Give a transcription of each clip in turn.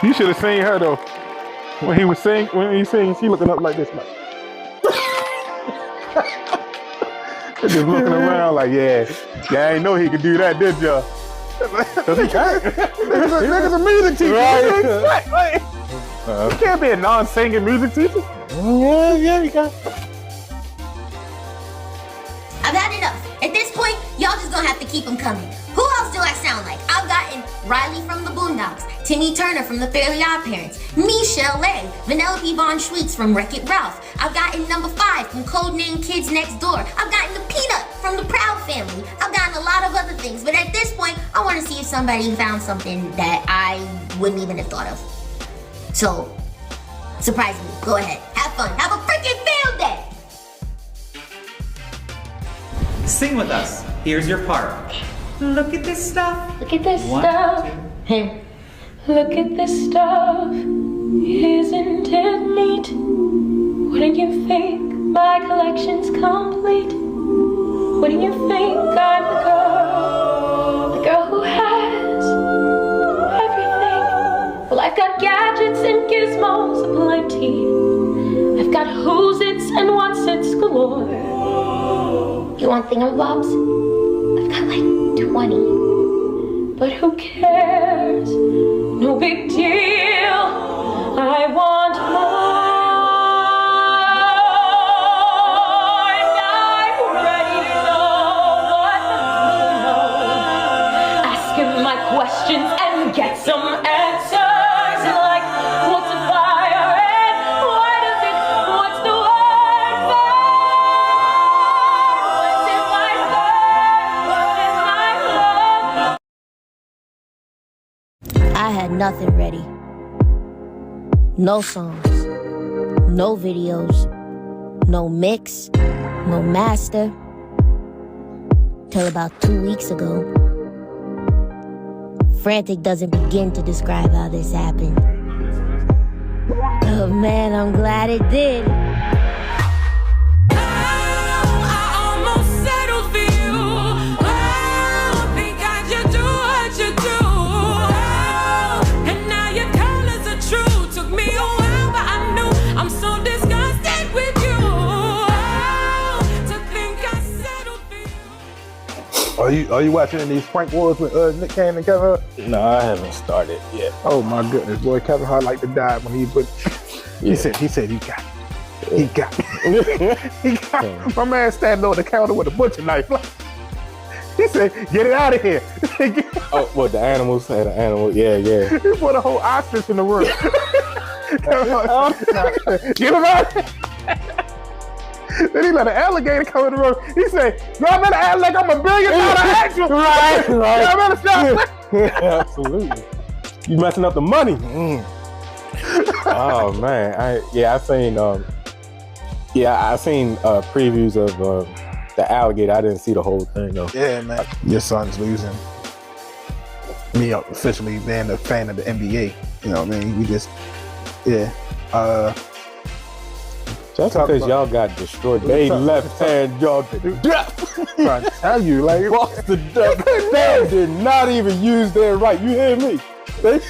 You should have seen her though. When he sings, she looking up like this, like just looking around like, yeah, I ain't know he could do that, did ya? Cause he can't. Nigga's a music teacher. Right. You can't be a non-singing music teacher. Yeah, you can. I've had enough. At this point, y'all just gonna have to keep them coming. Who else do I sound like? I've gotten Riley from the Boondocks, Timmy Turner from the Fairly Odd Parents, Michelle A, Vanellope Von Schweetz from Wreck-It Ralph. I've gotten number 5 from Codename Kids Next Door. I've gotten the Peanut from the Proud Family. I've gotten a lot of other things, but at this point, I want to see if somebody found something that I wouldn't even have thought of. So, surprise me. Go ahead. Have fun. Have a freaking field day. Sing with us. Here's your part. Look at this stuff. Look at this One, stuff. two. Look at this stuff. Isn't it neat? Wouldn't you think my collection's complete? Wouldn't you think I'm the girl who has everything? Well, I've got gadgets and gizmos aplenty. I've got who's its and what's its galore. You want thingamabobs? I've got like 20. But who cares? No big deal. I want more. And I'm ready to know what you know. Ask him my questions and get some answers. Like, what's a fire and why does it? What's the word burn? What's in my burn? What's in my love? I had nothing ready. No songs, no videos, no mix, no master. Till about 2 weeks ago. Frantic doesn't begin to describe how this happened. Oh man, I'm glad it did. Are you watching these prank wars with Nick Cannon and Kevin Hart? No, I haven't started yet. Oh my goodness, boy, Kevin Hart like to die when he put. He said he got it. He got it. He got it. My man standing on the counter with a butcher knife. He said, "Get it out of here." Oh, what, the animals had an animal? Yeah. He put a whole ostrich in the room. Get him out of here. Then he let an alligator come in the room. He said, "Y'all better act like I'm $1 billion actor." Right. Y'all better stop. Absolutely. You messing up the money. Oh man, I seen previews of the alligator. I didn't see the whole thing though. Yeah, man. Your son's losing. Me officially being a fan of the NBA. You know what I mean? We just, yeah. That's because y'all got destroyed. They left hand y'all to death. Trying to tell you, like, lost to death. They did not even use their right. You hear me? They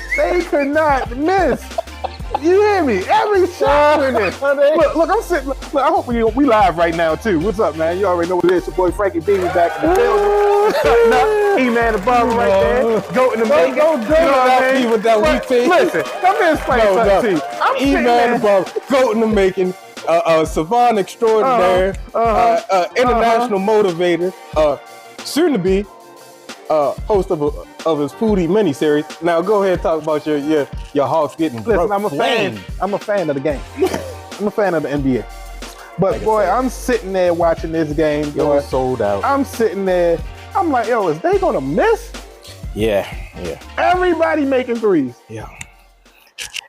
could not miss. You hear me? Every shot in this. Look, I'm sitting. Look, I hope we live right now too. What's up, man? You already know what it is. Your boy Frankie B back in the building. Cutting up. E-Man the Barber right there. Goat in the making. Don't do that with that weak team. Listen, come here and explain something to you. I'm E-Man the Barber. Goat in the making. Savant extraordinaire, international motivator, soon to be host of his foodie miniseries. Now go ahead and talk about your Hawks getting. Listen, I'm a fan of the game. I'm a fan of the NBA. But like boy, I'm sitting there watching this game. Yo, sold out. I'm sitting there. I'm like, yo, is they gonna miss? Yeah. Everybody making threes. Yeah.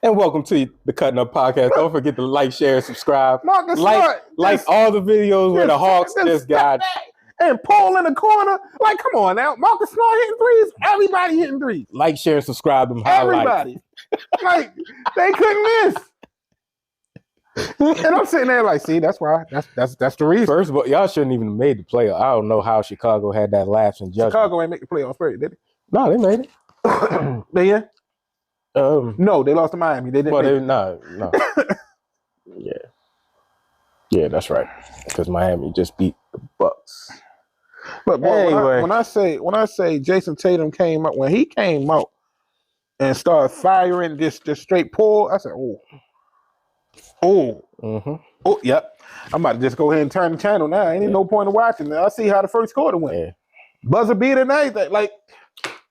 And welcome to the Cuttin Up Podcast. Don't forget to like, share, subscribe. Marcus like all the videos where the Hawks just got and Paul in the corner. Like, come on now. Marcus Smart hitting threes. Everybody hitting threes. Like, share, subscribe them. Everybody. Like, they couldn't miss. And I'm sitting there like, see, that's why. That's the reason. First of all, y'all shouldn't even have made the playoff. I don't know how Chicago had that lapse in judgment. Chicago ain't make the playoffs first, did it? No, they made it. Yeah. No, they lost to Miami. They didn't. Well, no. Yeah, that's right. Because Miami just beat the Bucks. But anyway, when I say Jason Tatum came up, when he came out and started firing just straight pull, I said, yep. I'm about to just go ahead and turn the channel now. Ain't no point in watching. I see how the first quarter went. Yeah. Buzzer beat and everything. Like,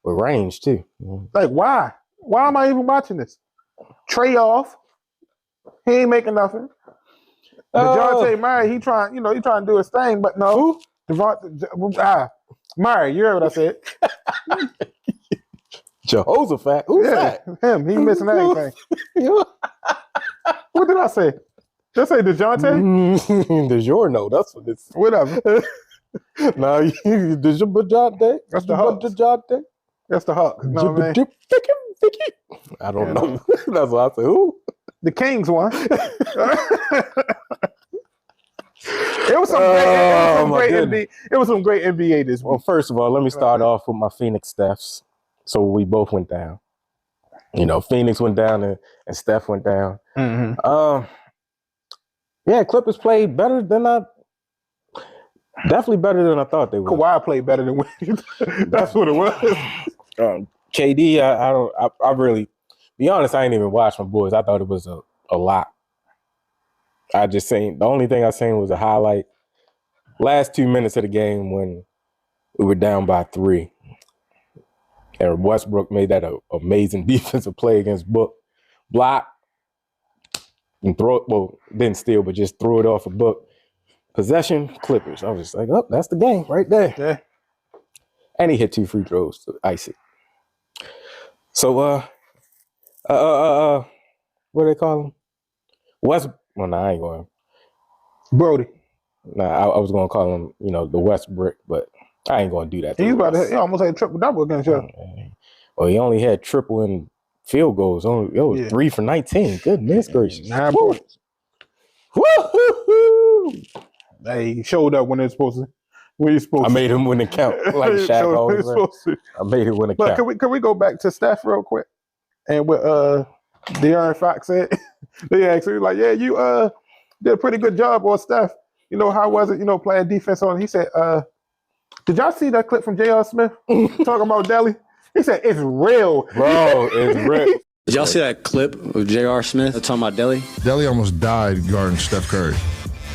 with range too. Like, why? Why am I even watching this? Trey off. He ain't making nothing. DeJounte Murray, he trying to do his thing, but no. Murray, you heard what I said. Jehoshaphat. Who's that? Him. He missing everything. What did I say? Did I say DeJounte? DiGiorno. That's what it's. Whatever. No, DeJounte. That's the Hawks. DeJounte. That's the Hawks. No, man. I don't know. That's what I said. Who? The Kings won. It was some great NBA this week. Well, first of all, let me start off with my Phoenix Stephs. So we both went down. Phoenix went down and Steph went down. Mm-hmm. Clippers played better than definitely better than I thought they would. Kawhi played better than Wade. That's what it was. KD, I really, be honest, I ain't even watched my boys. I thought it was a lot. I just seen, the only thing I seen was a highlight. Last 2 minutes of the game when we were down by 3. And Westbrook made that amazing defensive play against Book. Block. And throw it, didn't steal, but just threw it off a Book. Possession, Clippers. I was just like, that's the game right there. Yeah. And he hit 2 free throws to ice it. So, what do they call him? I ain't going. Brody. I was going to call him, the Westbrook, but I ain't going to do that. He almost had a triple-double against you. Well, he only had triple in field goals. It was 3 for 19. Goodness gracious. 9 points. Woo-hoo-hoo! Hey, he showed up when they're supposed to. I made him win the count, like Shaq always said. I made him win the count. Can we go back to Steph real quick? And what De'Aaron Fox said? They asked him, like, yeah, you did a pretty good job on Steph. How was it, playing defense on? He said, did y'all see that clip from J.R. Smith talking about Delly? He said, it's real. Bro, it's real. Did y'all see that clip of J.R. Smith talking about Delly? Delly almost died guarding Steph Curry.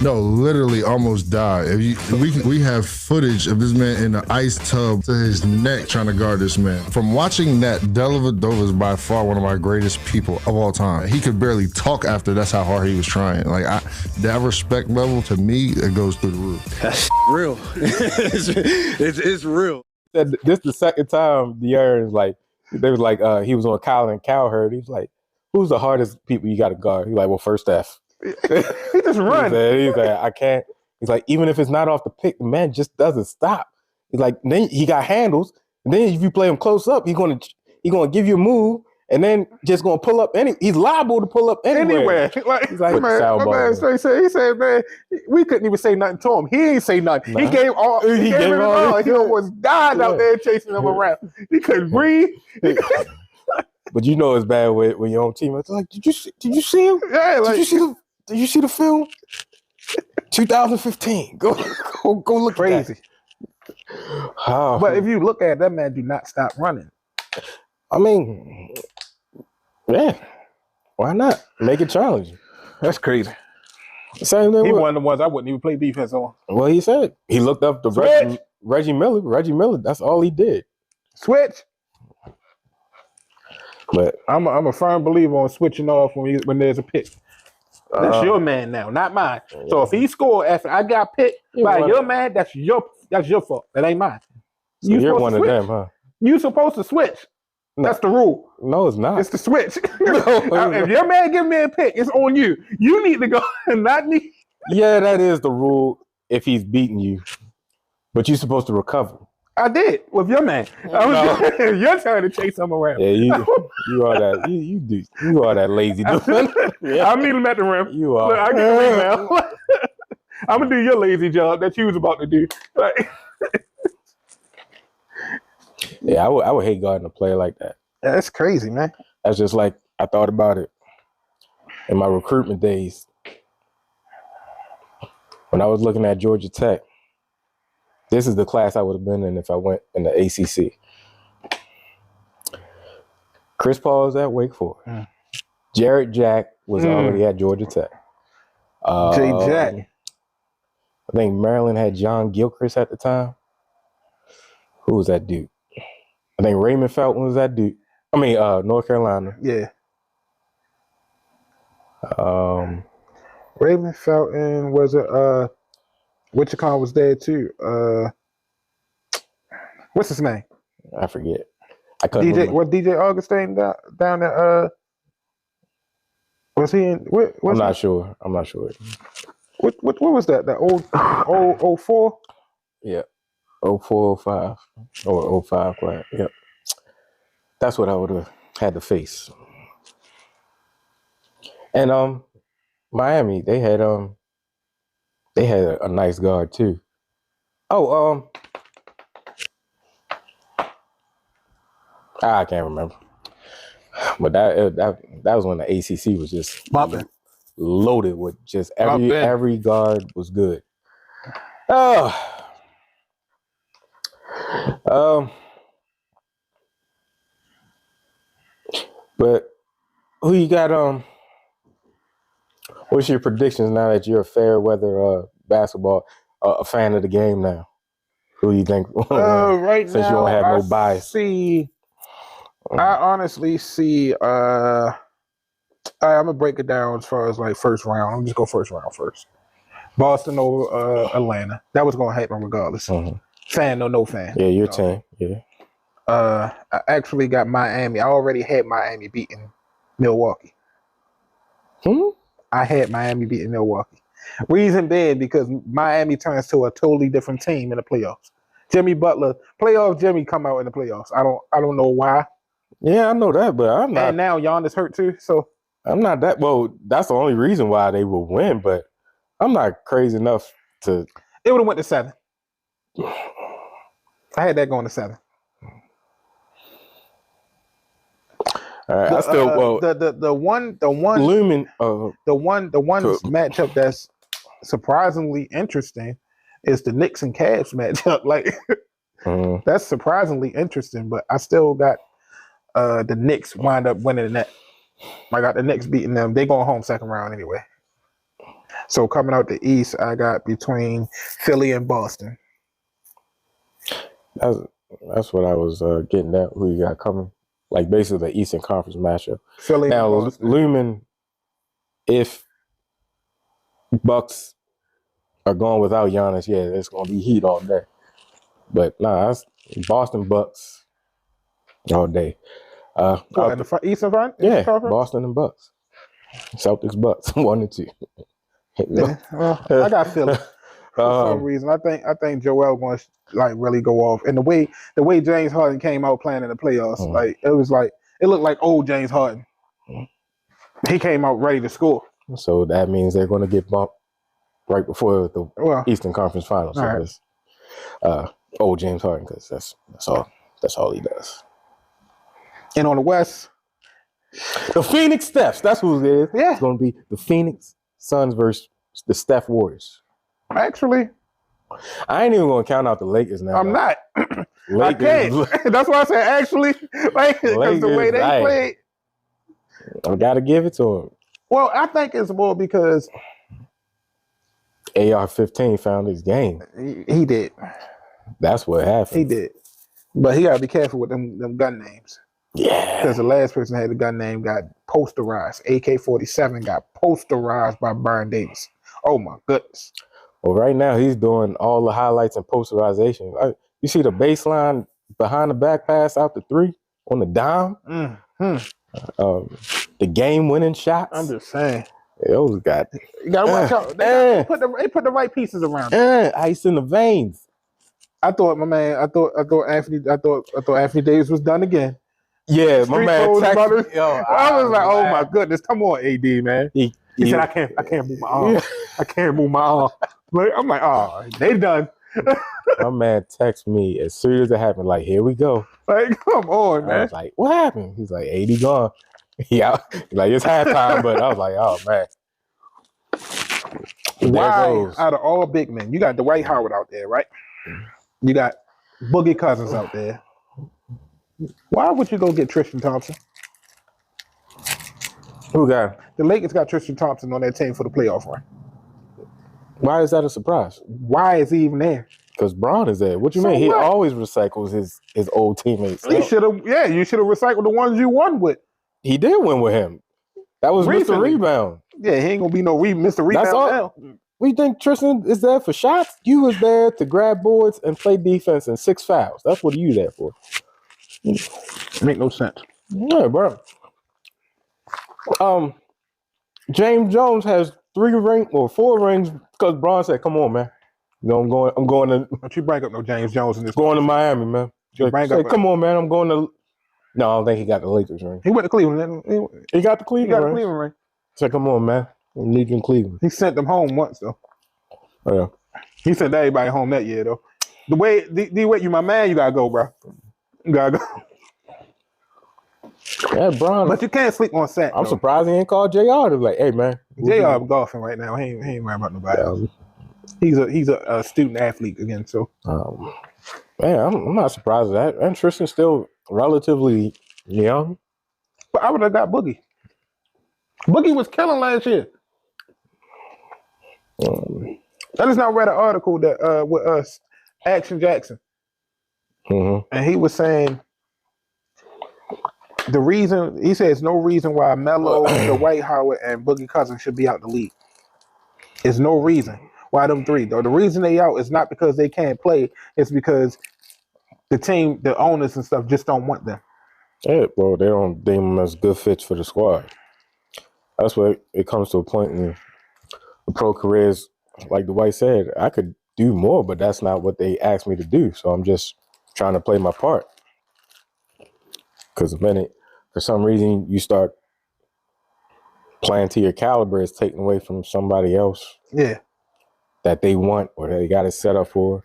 No, literally almost died. We have footage of this man in the ice tub to his neck trying to guard this man. From watching that, Dellavedova is by far one of my greatest people of all time. He could barely talk after that's how hard he was trying. Like, that respect level, to me, it goes through the roof. That's real. it's real. This the second time De'Aaron's like, they was like, he was on Colin Cowherd. He was like, who's the hardest people you got to guard? He's like, well, first Steph. He just run. He's like, I can't. He's like, even if it's not off the pick, the man just doesn't stop. He's like, then he got handles, and then if you play him close up, he's gonna give you a move, and then just gonna pull up he's liable to pull up anywhere. Like, he's like, my man, he said, man, we couldn't even say nothing to him. He ain't say nothing. Nah. He gave it all. He almost died out there chasing him around. He couldn't breathe. But it's bad when your own team. It's like, did you see him? Yeah, like, did you see the film? 2015. Go look crazy. But if you look at it, that man, do not stop running. I mean, yeah, why not? Make it challenging. That's crazy. Same thing. He one of the ones I wouldn't even play defense on. Well, he said he looked up the Reggie Miller. Reggie Miller. That's all he did. Switch. But I'm a firm believer on switching off when there's a pick. That's your man now, not mine. Yeah. So if he scored after I got picked by your man, that's your fault. That ain't mine. So you're one of them, huh? You supposed to switch. No. That's the rule. No, it's not. It's the switch. If your man give me a pick, it's on you. You need to go and not me. Yeah, that is the rule if he's beating you. But you're supposed to recover. I did with your man. You're trying to chase him around. Yeah, you are that. You are that lazy dude. Yeah. I'll meet him at the rim. You are. Look, I get the rebound. I'm gonna do your lazy job that you was about to do. Yeah, I would hate guarding a player like that. That's crazy, man. That's just like I thought about it in my recruitment days. When I was looking at Georgia Tech, this is the class I would have been in if I went in the ACC. Chris Paul is at Wake Forest. Jared Jack was already at Georgia Tech. J. Jack. I think Maryland had John Gilchrist at the time. Who was that dude? I think Raymond Felton was that dude. I mean, North Carolina. Yeah. Raymond Felton was it? Wichita was there too. What's his name? I forget. I couldn't DJ. remember. Was DJ Augustine down at? Was he in? I'm not sure. What was that? That old 04? Yeah. 04, 05 or 05 class. Yep. That's what I would have had to face. And Miami, they had a nice guard too. Oh, I can't remember. But that was when the ACC was just Bumping. Loaded with just every guard was good. Oh. But who you got? What's your predictions now that you're a fair weather basketball a fan of the game now? Who you think? Right since now, you don't have no bias. I honestly see. I'm gonna break it down as far as like first round. I'm just go first round first. Boston over Atlanta. That was gonna happen regardless. Fan or no fan. Yeah, your team. Yeah. I actually got Miami. I already had Miami beating Milwaukee. I had Miami beating Milwaukee. Reason being because Miami turns to a totally different team in the playoffs. Jimmy Butler, Jimmy come out in the playoffs. I don't know why. Yeah, I know that, but I'm not. And now Giannis hurt too, so I'm not that. Well, that's the only reason why they will win, but I'm not crazy enough to. It would have went to 7. I had that going to 7. All right, I still the one looming the one matchup that's surprisingly interesting is the Knicks and Cavs matchup. Like that's surprisingly interesting, but I still got the Knicks wind up winning that. I got the Knicks beating them. They going home second round anyway. So coming out the East, I got between Philly and Boston. That's what I was getting at. Who you got coming? Like basically the Eastern Conference matchup. Philly now, and Boston. looming, if Bucks are going without Giannis, yeah, it's going to be heat all day. But nah, that's Boston Bucks all day. In the Eastern front? Yeah, Boston and Bucks. Celtics Bucks 1 and 2. Yeah, well, I got Philly for some reason. I think Joel going to like really go off, and the way James Harden came out playing in the playoffs, it looked like old James Harden. He came out ready to score. So that means they're going to get bumped right before the Eastern Conference Finals. So old James Harden, because that's all he does. And on the West, the Phoenix Stephs. That's who it is. Yeah, it's going to be the Phoenix Suns versus the Steph Warriors. Actually, I ain't even going to count out the Lakers now. I'm not. Lakers. I can't. That's why I said actually, because the way they played. I got to give it to them. Well, I think it's more because AR-15 found his game. He did. That's what happened. He did. But he got to be careful with them gun names. Yeah. Because the last person had the gun name got posterized. AK-47 got posterized by Byron Davis. Oh, my goodness. Well, right now, he's doing all the highlights and posterization. You see the baseline behind the back pass out the 3 on the dime? The game-winning shots? I'm just saying. Those got... You got to watch out. They put the right pieces around it. Ice in the veins. I thought Anthony Davis was done again. Yeah, my man. I was like, oh my goodness, come on, AD, man. He said, I can't move my arm. I can't move my arm. I'm like, oh, they done. My man texted me as soon as it happened, like, here we go. Like, come on, man. I was like, what happened? He's like, AD gone. Yeah, like it's halftime, but I was like, oh man. Why, out of all big men, you got Dwight Howard out there, right? You got Boogie Cousins out there. Why would you go get Tristan Thompson? Who got him? The Lakers got Tristan Thompson on that team for the playoff run. Why is that a surprise? Why is he even there? Because Braun is there. What you mean? He always recycles his old teammates. You should have recycled the ones you won with. He did win with him. That was Recently. Mr. Rebound. Yeah, he ain't gonna be no Mr. Rebound That's all. now. We think Tristan is there for shots? You was there to grab boards and play defense and 6 fouls. That's what you there for. Make no sense. Yeah, bro. James Jones has 4 rings because Braun said, "Come on, man. You know, I'm going to." Don't you bring up no James Jones in this? Going to Miami, man. Come on, man. I'm going to. No, I don't think he got the Lakers ring. He went to Cleveland. He got the Cleveland ring. Said, "Come on, man. We need you in Cleveland." He sent them home once though. Oh, yeah. He sent everybody home that year though. The way you my man, you gotta go, bro. You gotta go. Yeah, Braun. But you can't sleep on Sack. I'm surprised he ain't called JR to be like, "Hey, man." JR golfing right now. He ain't worrying about nobody else. He's a student athlete again. So, man, I'm not surprised at that. And Tristan's still relatively young. But I would have got Boogie. Boogie was killing last year. I just now read an article that with Action Jackson, and he was saying he says no reason why Melo, Dwight Howard, and Boogie Cousins should be out the league. There's no reason why them three though. The reason they out is not because they can't play. It's because the team, the owners and stuff, just don't want them. Yeah, well, they don't deem them as good fits for the squad. That's where it comes to a point in the pro careers, like Dwight said, I could do more, but that's not what they asked me to do. So I'm just trying to play my part. Because the minute, for some reason, you start playing to your caliber, it's taken away from somebody else. Yeah. That they want or they got it set up for.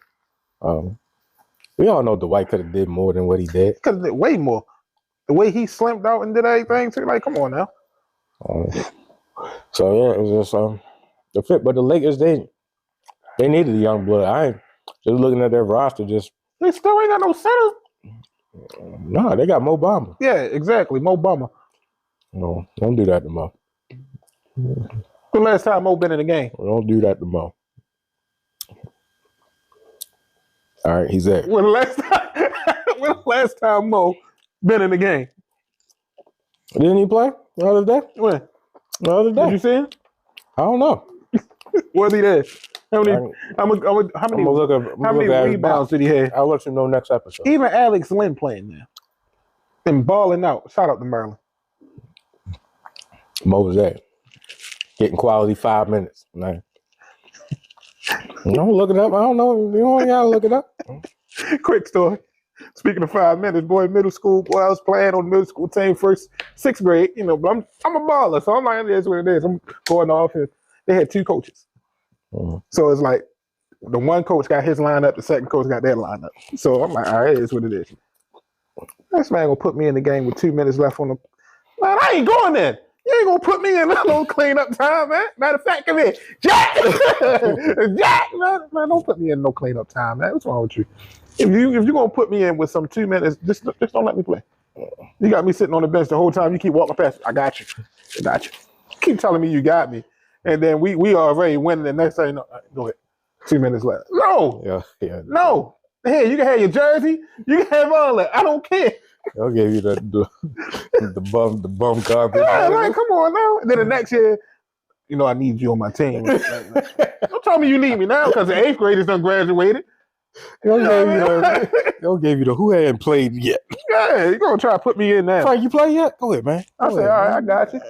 We all know Dwight could have did more than what he did. Could have did way more. The way he slimped out and did everything, too, like, come on now. So yeah, it was just the fit. But the Lakers, they needed a young blood. I ain't just looking at their roster. They still ain't got no center. No, they got Mo Bamba. Yeah, exactly, Mo Bamba. No, don't do that to Mo. The last time Mo been in the game? Don't do that to Mo. All right, he's there. When the last time Mo been in the game? Didn't he play the other day? When? The other day. Did you see him? I don't know. Was he there? How many rebounds did he have? I'll let you know next episode. Even Alex Lynn playing now and balling out. Shout out to Merlin. Mo was there, getting quality 5 minutes. Man, don't look it up. I don't know. You don't gotta look it up. Quick story. Speaking of 5 minutes, boy, middle school. Boy, I was playing on the middle school team first 6th grade. You know, but I'm a baller, so I'm like, it is what it is. I'm going off, and they had 2 coaches. So it's like the one coach got his lineup, the second coach got their lineup. So I'm like, all right, it is what it is. This man gonna put me in the game with 2 minutes left on the. Man, I ain't going there. You ain't gonna put me in that little cleanup time, man. Matter of fact, come here, Jack. Jack, man, don't put me in no cleanup time, man. What's wrong with you? If you gonna put me in with some 2 minutes, just don't let me play. You got me sitting on the bench the whole time. You keep walking past. I got you. Keep telling me you got me. And then we already winning. The next thing, no, go ahead. 2 minutes left. No. Yeah. No. Hey, you can have your jersey. You can have all that. I don't care. They'll give you the bum carpet. Yeah, like, come on now. And then the next year, you know, I need you on my team. Don't tell me you need me now because the 8th graders done graduated. They'll give you the who hadn't played yet. Yeah, you're gonna try to put me in now. Frank, you play yet? Go ahead, man. I said, all right, I got you.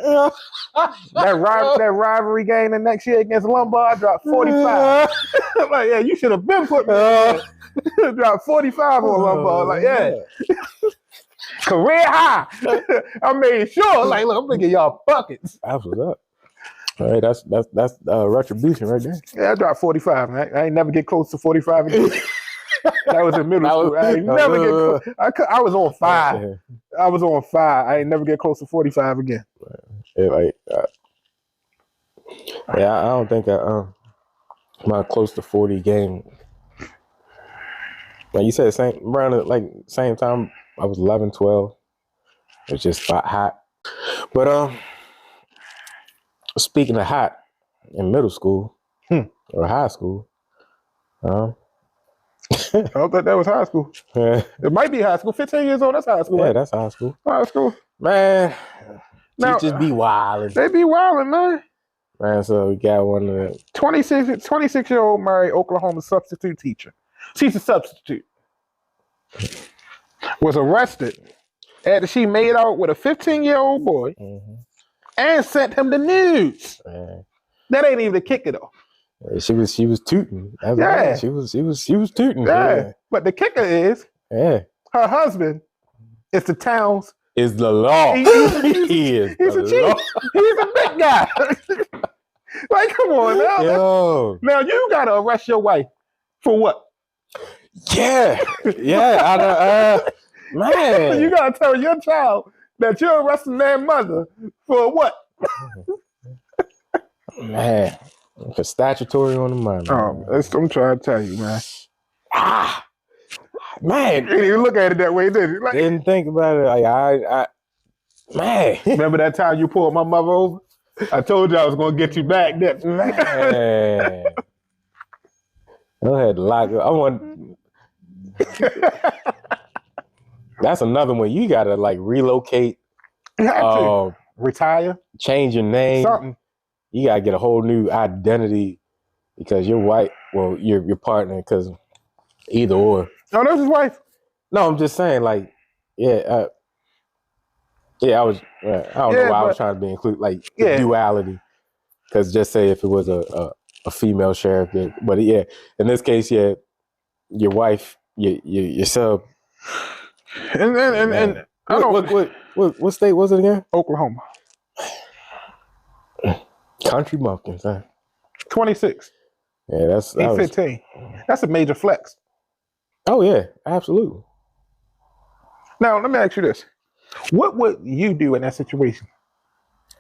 That rivalry game the next year against Lombard, I dropped 45. I'm like, yeah, you should have been put me in. Dropped 45 on Lombard. Like, yeah. Career high. I made sure, like, look, I'm gonna get y'all buckets. That's what's up. All right, that's retribution right there. Yeah, I dropped 45, man. I ain't never get close to 45 again. That was in middle school. I ain't never get close. I was on 5. I was on 5. I ain't never get close to 45 again. Yeah, I don't think I'm close to 40 game. Like you said, same time, I was 11, 12. It was just hot. But speaking of hot, in middle school or high school, I don't think that was high school. It might be high school. 15 years old, that's high school. Yeah, right? that's high school. High school. Man, Now, teachers be wildin'. They be wildin', man. Man, so we got one of the 26-year-old married Oklahoma substitute teacher. She's a substitute. Was arrested after she made out with a 15-year-old boy and sent him the nudes. Man. That ain't even the kicker though. She was tooting. That's Yeah. right. She was tooting. Yeah. But the kicker is her husband is the town's is the law. He's the a chief. law. He's a big guy. Like, come on now. Yo. Now you gotta arrest your wife for what? Yeah. Man. You gotta tell your child that you're arresting their mother for what? Man. For statutory on the money. I'm trying to tell you, man. Man. You didn't even look at it that way, did you? Like, Didn't think about it. Like man. Remember that time you pulled my mother over? I told you I was gonna get you back. That Man. I had to lock up. I want. That's another one. You gotta like relocate. You have to retire, change your name. something. You gotta get a whole new identity because you're white. Well, your partner, because either or. Oh, that was his wife. No, I'm just saying, like, I was. I don't know why I was trying to be included, like the duality. Because just say if it was a female sheriff, but in this case, your wife, your sub. And I don't. What state was it again? Oklahoma. Country bumpkins, huh? 26. Yeah, that's 15. That's a major flex. Oh yeah, absolutely. Now let me ask you this: what would you do in that situation?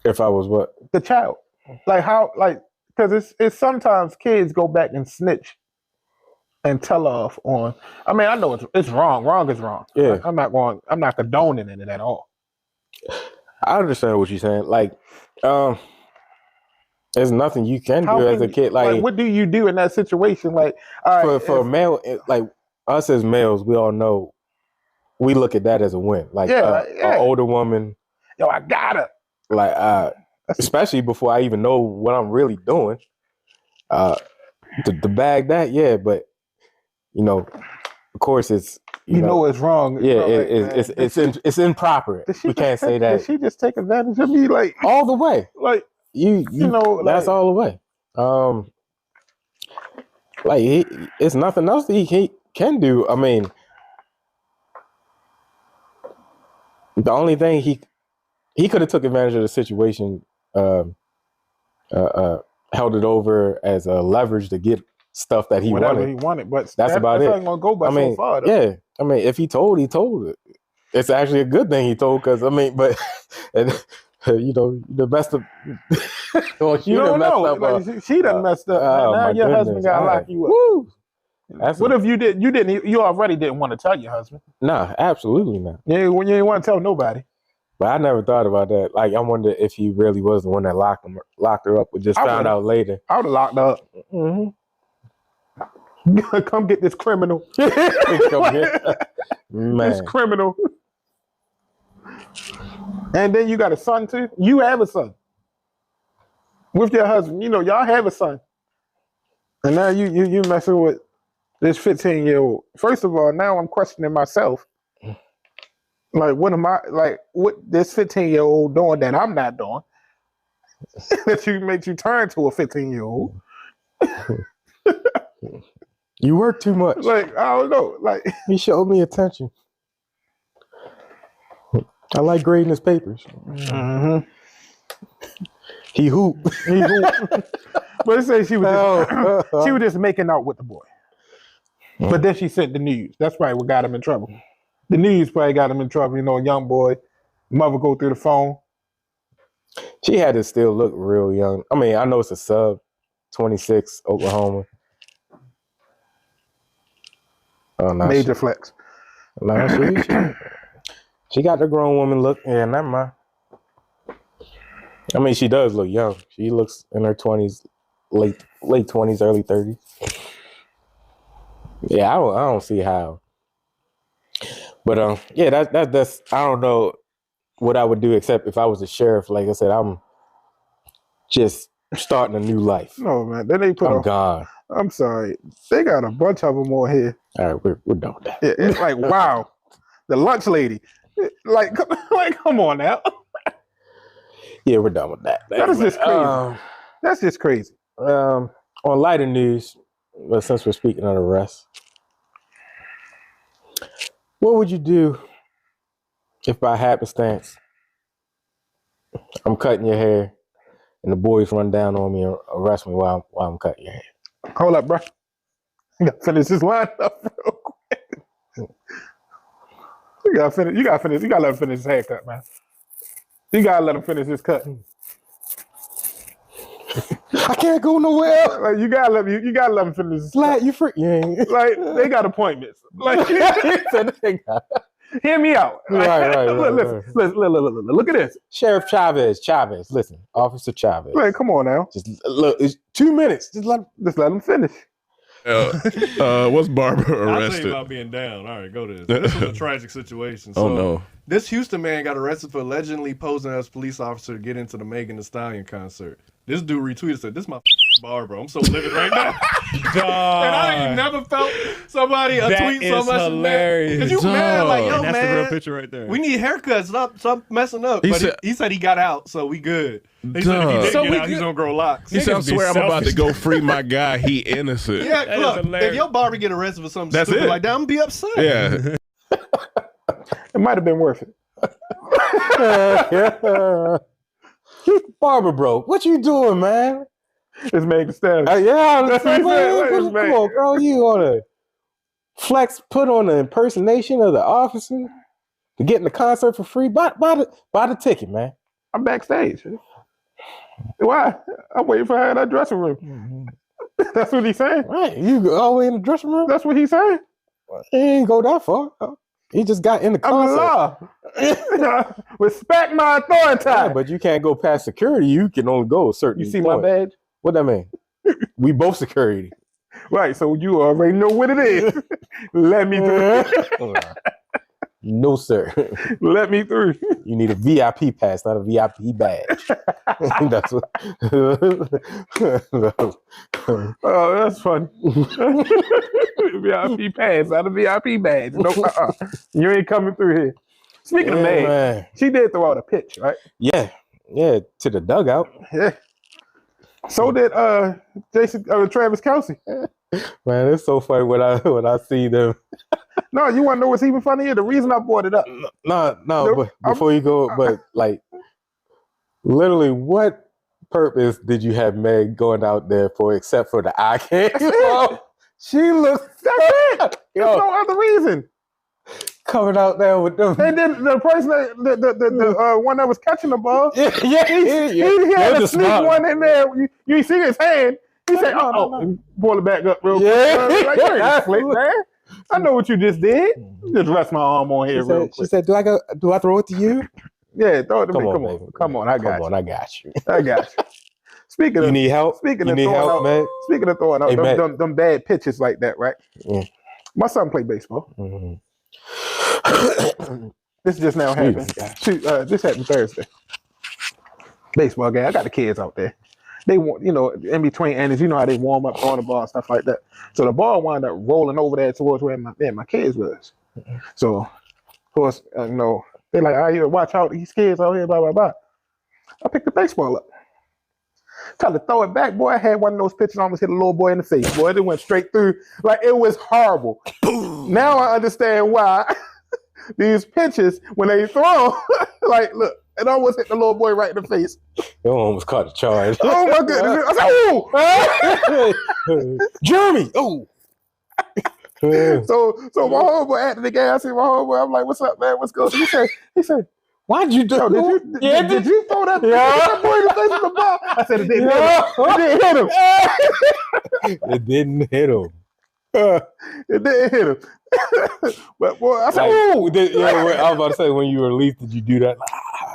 If I was what? The child, like how, like, because it's sometimes kids go back and snitch and tell off on. I mean, I know it's wrong. Wrong is wrong. Yeah, I'm not condoning it at all. I understand what you're saying. Like, there's nothing you can do as a kid. Like, what do you do in that situation? Like, for a male, like us as males, we all know we look at that as a win. Like, an older woman. Yo, I got her. Like, especially before I even know what I'm really doing. To bag that, yeah, but you know, of course, it's you know it's wrong. Yeah, it's improper. We can't say that. Did she just take advantage of me, like all the way? Like you know, that's all the way. Like it's nothing else that he can do. I mean, the only thing he could have took advantage of the situation, held it over as a leverage to get stuff that he wanted. But that's about it. That's not gonna go by so far, though. Yeah, I mean, if he told it. It's actually a good thing he told, because I mean, but and, you know, the best of. Well, you don't know. Like, she done messed up. Now your husband got to lock you up. Woo. What if you didn't? You already didn't want to tell your husband. Nah, absolutely not. Yeah, when you didn't want to tell nobody. But I never thought about that. Like, I wonder if he really was the one that locked her up, but just found out later. I would have locked her up. Mm-hmm. Come get this criminal. Man. This criminal. And then you got a son too. You have a son with your husband. You know, y'all have a son, and now you messing with this 15-year-old. First of all, now I'm questioning myself. Like, what am I, like, what this 15-year-old doing that I'm not doing? That makes you turn to a 15-year-old. You work too much. Like, I don't know. Like, he showed me attention. I like grading his papers. Mm-hmm. He hooped. But it says she was just making out with the boy. But then she sent the news. That's probably what got him in trouble. The news probably got him in trouble. You know, a young boy, mother go through the phone. She had to still look real young. I mean, I know it's a sub, 26, Oklahoma. Oh, no, Major flex. No, she got the grown woman look. Yeah, never mind. I mean, she does look young. She looks in her 20s, late 20s, early 30s. Yeah, I don't see how. But yeah, that's I don't know what I would do except if I was a sheriff. Like I said, I'm just starting a new life. No, man. Then they put I'm gone. I'm sorry. They got a bunch of them on here. All right, we're done with that. It's like, wow. The lunch lady. Like, come on now. Yeah, we're done with that. That is just crazy. That's just crazy. On lighter news, but since we're speaking of arrests, what would you do if by happenstance I'm cutting your hair and the boys run down on me and arrest me while I'm cutting your hair? Hold up, bro. You gotta finish this line up real quick. You gotta let him finish his haircut, man. You gotta let him finish his cut. I can't go nowhere else. Like, you gotta let him finish his Flat, you freak. You ain't. Like, they got appointments. Like, hear me out. Right. Listen, look at this. Sheriff Chavez, listen, Officer Chavez. Man, come on now. Just look, it's 2 minutes. Just let him finish. What's Barber I'll arrested? tell you about being down. All right, go to this. This was a tragic situation. So, Oh, no. This Houston man got arrested for allegedly posing as a police officer to get into the Meg Thee Stallion concert. This dude retweeted, said, "This is my barber. I'm so livid right now." And I ain't never felt somebody a tweet so much. Hilarious. Cause you mad, like, yo, And man. that's the real picture right there. We need haircuts. Stop messing up. He But said- he said he got out, so we good. He said if he didn't So get we out, he's good. gonna grow locks. He said, "I swear I'm about to go free my guy. He innocent." Yeah, That look, is hilarious. if your barber get arrested for something That's stupid it. like that, I'm gonna be upset. Yeah. It might have been worth it. Barber, bro, what you doing, man? It's Meg Thee Stallion. Yeah, That's what he said. It's come Meg. on, bro. You want to flex, put on an impersonation of the officer to get in the concert for free? Buy the ticket, man. I'm backstage. Why? I'm waiting for her in that dressing room. That's what he's saying. Right, you go all the way in the dressing room? That's what he's saying. He ain't go that far. He just got in the I'm concert. the law. Respect my authority. Yeah, but you can't go past security. You can only go a certain You see my point. badge? What that mean? We both security. Right, so you already know what it is. Let me through. No, sir. Let me through. You need a VIP pass, not a VIP badge. That's what. Oh, that's funny. VIP pass, not a VIP badge. No, you ain't coming through here. Speaking of Meg, man. she did throw out a pitch, right? Yeah, to the dugout. Yeah. So did Travis Kelce. Man, it's so funny when I see them. No, you want to know what's even funnier? The reason I brought it up. No, Nope. but before you go, but like, literally, what purpose did you have Meg going out there for except for the eye candy? She looks. That's it. There's no other reason. Coming out there with them. And then the person, the one that was catching the ball, Yeah. he had They're a sneak smart. one in there. You see his hand. He said, "Oh, pull it back up real quick." Yeah. Like, you ain't slick, man. I know what you just did. Just rest my arm on here real She quick. said, "Do I throw it to you?" Yeah, throw it to me. baby. Come on. I got you. I got you. I got you. Speaking You of need help? Speaking You of need throwing help, out, man? Speaking of throwing out Hey, Matt. them bad pitches like that, right? Yeah. My son played baseball. Mm-hmm. This just now happened. This happened Thursday. Baseball game. I got the kids out there. They want, in between innings, you know how they warm up, throwing the ball and stuff like that. So the ball wound up rolling over there towards where my kids was. So, of course, they're like, "All right, watch out, these kids out here, blah, blah, blah." I picked the baseball up. Tried to throw it back, boy. I had one of those pitches almost hit a little boy in the face, boy. It went straight through. Like, it was horrible. Now I understand why these pitches, when they throw, like, look, it almost hit the little boy right in the face. You almost caught a charge. Oh, my goodness. I said, "Ooh!" Jeremy! Oh! So my homeboy after the game, I see my homeboy. I'm like, "What's up, man? What's good?" He said, "Why'd you do? Did you throw that boy in the face of the ball?" I said, "It didn't hit him. It didn't hit him. It didn't hit him." But boy, I said, "Ooh!" I was about to say, when you were released, did you do that?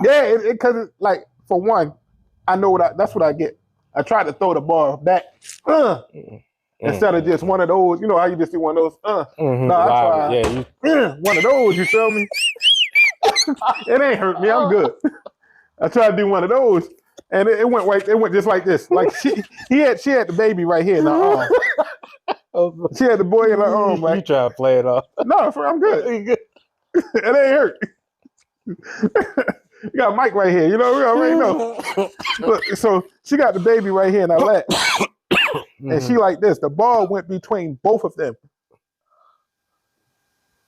Yeah, because like for one, I know that's what I get. I tried to throw the ball back. Instead of just one of those, you know how you just see one of those, No, I tried one of those, you feel me? It ain't hurt me, I'm good. I tried to do one of those, and it went just like this. Like she had the baby right here in her arm. She had the boy in her arm, right? You try to play it off. No, I'm good. It ain't hurt. You got Mike right here, you know, we already know. Look, so she got the baby right here in her lap. And she like this. The ball went between both of them.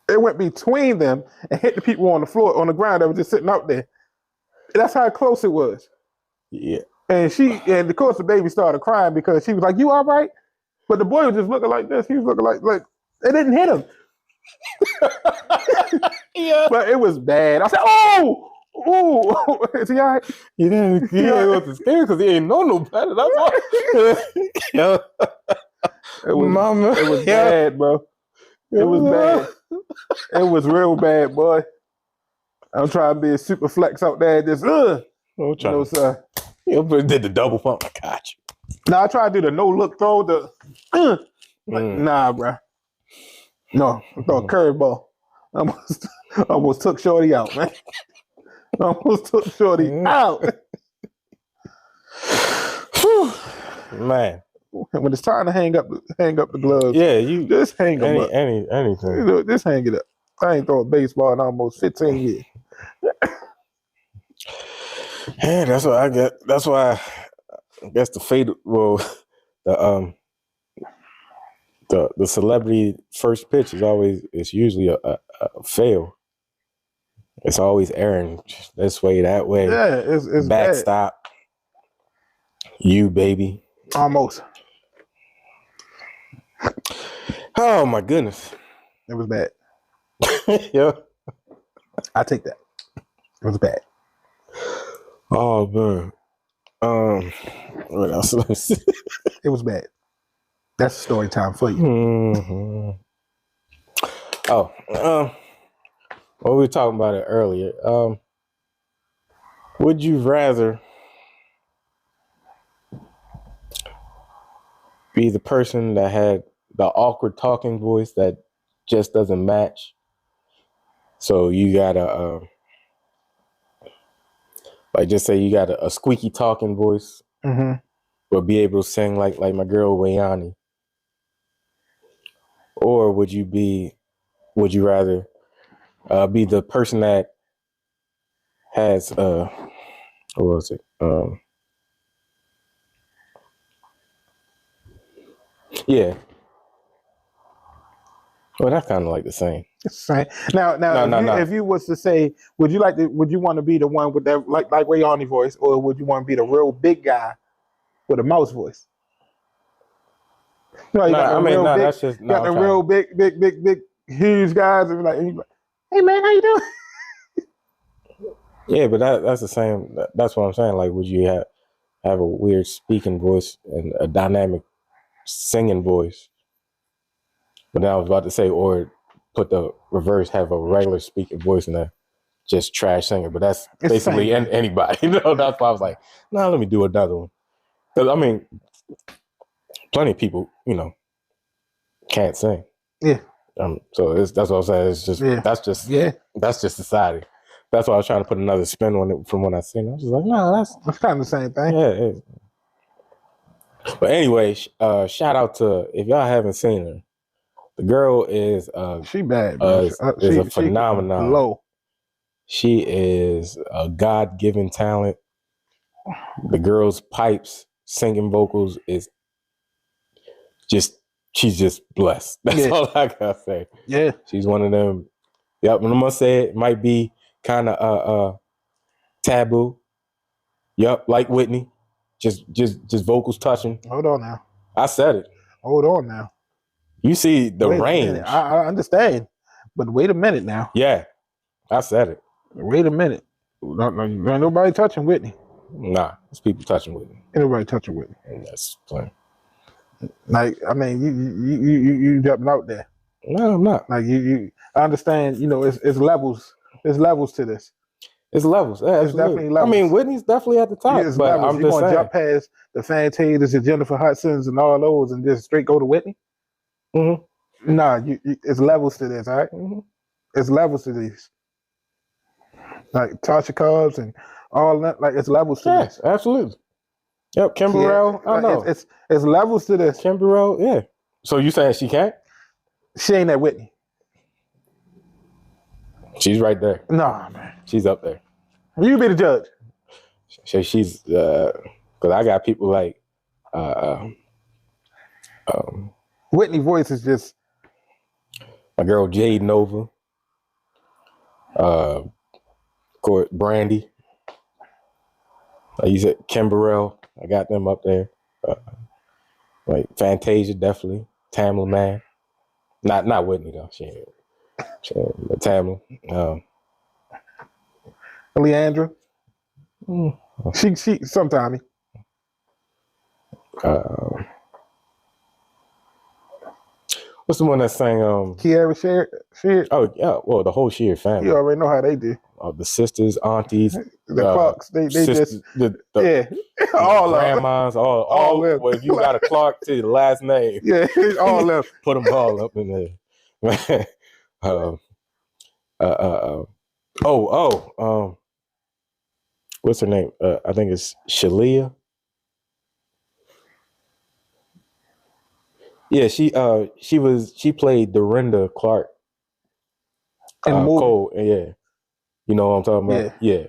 It went between them and hit the people on the floor, on the ground that was just sitting out there. That's how close it was. Yeah. And of course the baby started crying because she was like, "You all right?" But the boy was just looking like this. He was looking like it didn't hit him. Yeah. But it was bad. I said, "Oh! Ooh, is he all right?" He didn't want to scare because he ain't know no better. That's why. It was bad, bro. It was bad. It was real bad, boy. I'm trying to be a super flex out there. Just, sir. Did the double pump. I got you. Nah, I tried to do the no look throw. Nah, bro. No, I throw a curveball. I almost took Shorty out, man. Almost took Shorty out. Man. When it's time to hang up the gloves, you just hang them up. Anything. You know, just hang it up. I ain't throwing baseball in almost 15 years. Yeah, that's what I get. That's why I guess the celebrity first pitch is usually a fail. It's always airing this way, that way. Yeah, it's backstop. You baby. Almost. Oh my goodness. It was bad. Yeah. I take that. It was bad. Oh man. What else? It was bad. That's story time for you. Mm-hmm. Oh, well, we were talking about it earlier. Would you rather be the person that had the awkward talking voice that just doesn't match? So you got like just say you got a squeaky talking voice, but be able to sing like my girl Wayani. Or would you rather be the person that has what was it? Yeah. Well, that's kind of like the same. Now, if you was to say, would you want to be the one with that like Wayani voice, or would you want to be the real big guy with a mouse voice? You know, that's just got the real big, huge guys and like, "Hey man, how you doing?" Yeah, but that's the same. That's what I'm saying. Like, would you have a weird speaking voice and a dynamic singing voice? But then I was about to say, or put the reverse, have a regular speaking voice and a just trash singer. But that's basically anybody. You know, that's why I was like, no, let me do another one. Because I mean, plenty of people, you know, can't sing. Yeah. So that's what I'm saying. It's just that's just society. That's why I was trying to put another spin on it from when I sing. I was just like, no, that's kind of the same thing. Yeah. But anyway, shout out to, if y'all haven't seen her, the girl is she bad, is a phenomenon. Low. She is a God-given talent. The girl's pipes, singing vocals is she's just blessed. That's all I gotta say. Yeah. She's one of them. Yep, and I'm gonna say it might be kind of taboo. Yep, like Whitney. Just vocals touching. Hold on now. I said it. Hold on now. You see the Wait a range. minute. I understand, but wait a minute now. Yeah, I said it. Wait a minute. Ain't nobody touching Whitney. Nah, there's people touching Whitney. Ain't nobody touching Whitney. And that's plain. Like, I mean, you jumping out there. No, I'm not. Like I understand. You know, it's levels. There's levels to this. It's levels. Yeah, It's definitely levels. I mean, Whitney's definitely at the top. It's but levels. I'm You're just gonna saying. jump past the Fantadas and Jennifer Hudsons and all those, and just straight go to Whitney. Mm-hmm. Nah, it's levels to this. All right, it's levels to these. Like Tasha Cobbs and all that. Like it's levels to this. Absolutely. Yep, Kim Burrell. I know. It's levels to this. Kim Burrell. Yeah. So you saying she can't? She ain't at Whitney. She's right there. Nah, man. She's up there. You be the judge. So she's because I got people like Whitney voice is just my girl Jade Nova, Brandy. Like you said, Kim Burrell. I got them up there. Like Fantasia, definitely. Tamla Man. Not Whitney though. She ain't. But Tamla. Leandra. She sometime. What's the one that sang? Kiara Sheard. Oh yeah, well the whole Sheard family. You already know how they do. The sisters, aunties, the Clarks. They sisters, just all grandmas, all. Well, if you got a Clark to the last name, all of put them all up in there. What's her name? I think it's Shalia. Yeah, she played Dorinda Clark. Cole, yeah. You know what I'm talking about? Yeah.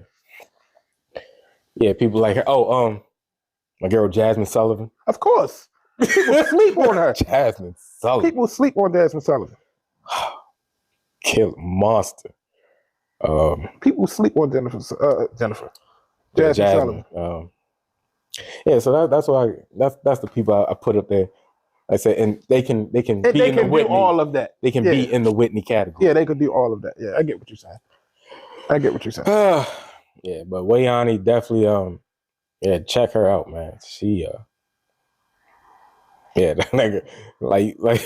Yeah, people like her. My girl Jasmine Sullivan. Of course. People sleep on her. Jasmine Sullivan. People sleep on Jasmine Sullivan. Kill monster. People sleep on Jennifer. Jasmine Sullivan. Yeah, so that's why that's the people I put up there. I said, and they can be in the Whitney. Do all of that. They can be in the Whitney category. Yeah, they could do all of that. Yeah, I get what you're saying. Yeah, but Wayani definitely check her out, man. She like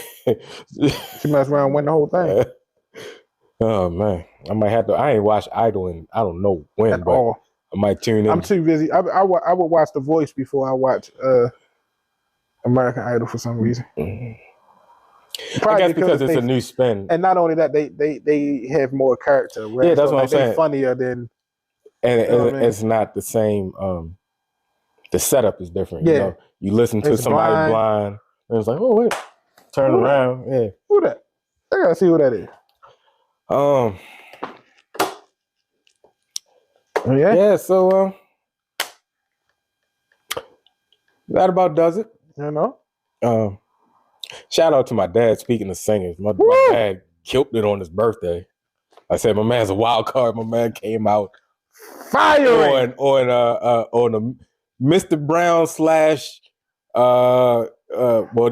she messed around and win the whole thing. Oh man, I might have to. I ain't watched Idol in I don't know when, but I might tune in. I'm too busy. I would watch The Voice before I watch American Idol for some reason. I guess because it's a new spin. And not only that, they have more character. Right? Yeah, that's what I'm saying. Funnier than, and it's not the same. The setup is different. Yeah. You know, you listen to somebody blind, and it's like, oh wait, turn around. Yeah, who that? I gotta see who that is. Yeah. So that about does it. You know. Shout out to my dad. Speaking of singers, my dad killed it on his birthday. I said my man's a wild card. My man came out firing on a Mr. Brown / well,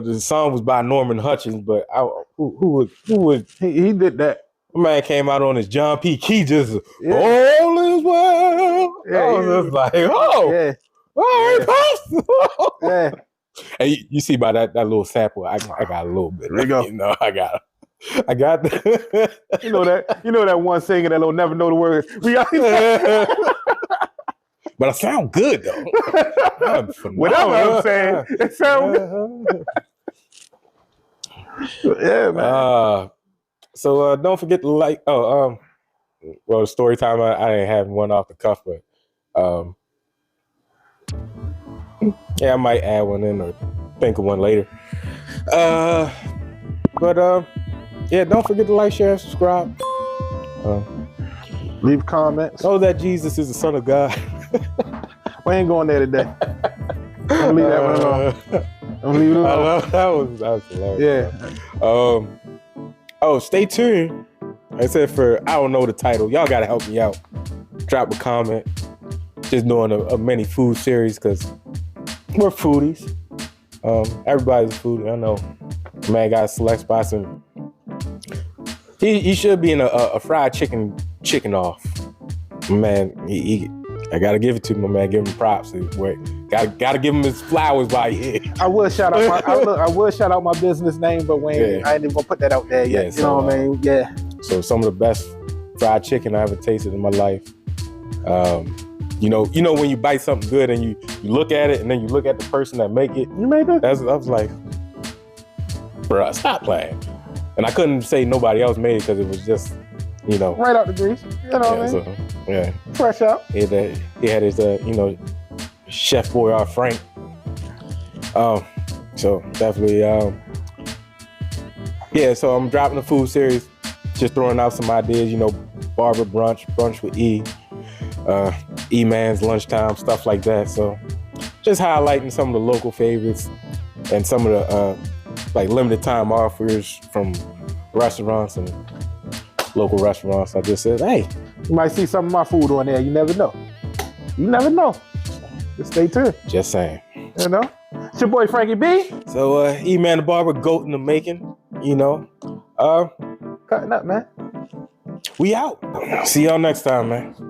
the song was by Norman Hutchins, but who would he did that. My man came out on his John P. Key just all is well. Yeah, I was just like, all right, yeah. And you see by that little sample, I got a little bit. There you go. You know, I got the you know that one singer that'll never know the words. But I sound good though. Whatever I'm saying, it sounds good. Yeah, man. So don't forget to like. Well, the story time. I didn't have one off the cuff, but yeah, I might add one in or think of one later. But yeah, don't forget to like, share, and subscribe. Leave comments. Know that Jesus is the Son of God. We ain't going there today. Don't leave that one alone. Don't leave it alone. That was hilarious. Yeah. Stay tuned. I said I don't know the title. Y'all gotta help me out. Drop a comment. Just doing a mini food series because we're foodies. Everybody's a foodie. I know Man got select spots, and he should be in a fried chicken off. Man, I gotta give it to him, man. Give him props. Gotta give him his flowers by here. I would shout out my business name, but I ain't even gonna put that out there yet. You know what I mean? Yeah. So some of the best fried chicken I ever tasted in my life. You know when you bite something good and you look at it and then you look at the person that make it. You made that? I was like, bruh, stop playing. And I couldn't say nobody else made it because it was just, right out the grease. You know what I mean? Yeah. Fresh out. He had his, Chef Boyardee Frank. So definitely, so I'm dropping the food series, just throwing out some ideas, Barber brunch with E, E-Man's lunchtime, stuff like that. So just highlighting some of the local favorites and some of the limited time offers from restaurants and local restaurants. I just said, hey, you might see some of my food on there. You never know. Just stay tuned. Just saying. It's your boy Frankie B. So E-Man the Barber, goat in the making, Cutting up, man. We out. See y'all next time, man.